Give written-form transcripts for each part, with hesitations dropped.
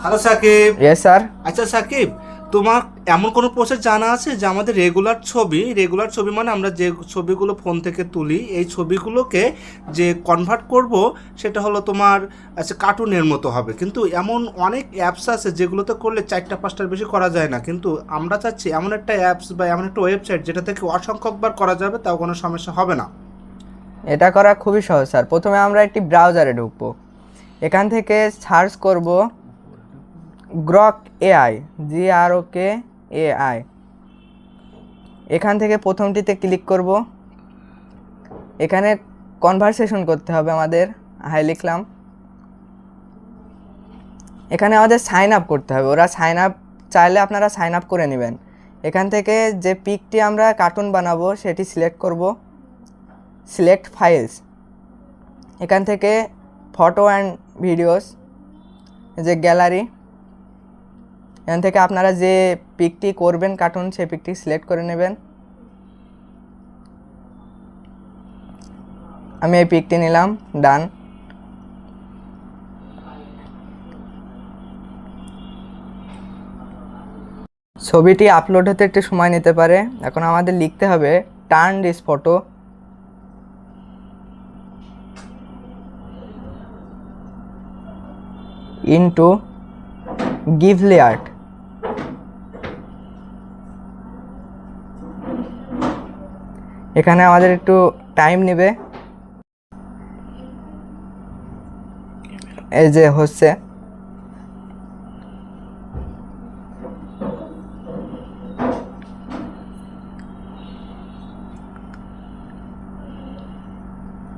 Hello Shakib. Yes sir. আচ্ছা সাকিব, তোমার এমন কোনো প্রসেস জানা আছে যে আমাদের রেগুলার ছবি মানে আমরা যে ছবিগুলো ফোন থেকে তুলি এই ছবিগুলোকে যে কনভার্ট করব সেটা হলো তোমার আচ্ছা কার্টুনের মতো হবে, কিন্তু এমন অনেক অ্যাপস আছে যেগুলোতে করলে 4-5টার বেশি করা যায় না, কিন্তু আমরা চাচ্ছি এমন একটা অ্যাপস বা এমন একটা ওয়েবসাইট যেটা থেকে অসংখ্যকবার করা যাবে, তাও কোনো সমস্যা হবে না। এটা করা খুবই সহজ স্যার। প্রথমে আমরা একটি ব্রাউজারে ঢুকবো, এখান থেকে সার্চ করব গ্রক এআই, GROK AI। এখান থেকে প্রথমটিতে ক্লিক করব। এখানে কনভারসেশন করতে হবে আমাদের, হাই লিখলাম। এখানে আমাদের সাইন আপ করতে হবে, ওরা সাইন আপ চাইলে আপনারা সাইন আপ করে নেবেন। এখান থেকে যে পিকটি আমরা কার্টুন বানাবো সেটি সিলেক্ট করব, সিলেক্ট ফাইলস। এখান থেকে ফটো অ্যান্ড ভিডিওস, যে গ্যালারি, এখান থেকে আপনারা যে পিকটি করবেন কার্টুন সেই পিকটি সিলেক্ট করে নেবেন। আমি এই পিকটি নিলাম, ডান। ছবিটি আপলোড হতে একটু সময় নিতে পারে। এখন আমাদের লিখতে হবে turn this photo into Ghibli art. এখানে আমাদের একটু টাইম নেবে, এই যে হচ্ছে।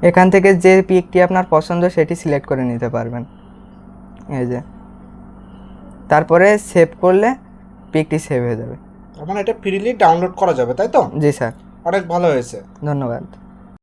এখান থেকে যে পিকটি আপনার পছন্দ সেটি সিলেক্ট করে নিতে পারবেন, এই যে। তারপরে সেভ করলে পিকটি সেভ হয়ে যাবে। মানে এটা ফ্রিলি ডাউনলোড করা যাবে, তাই তো? জি স্যার। অনেক ভালো হয়েছে। ধন্যবাদ।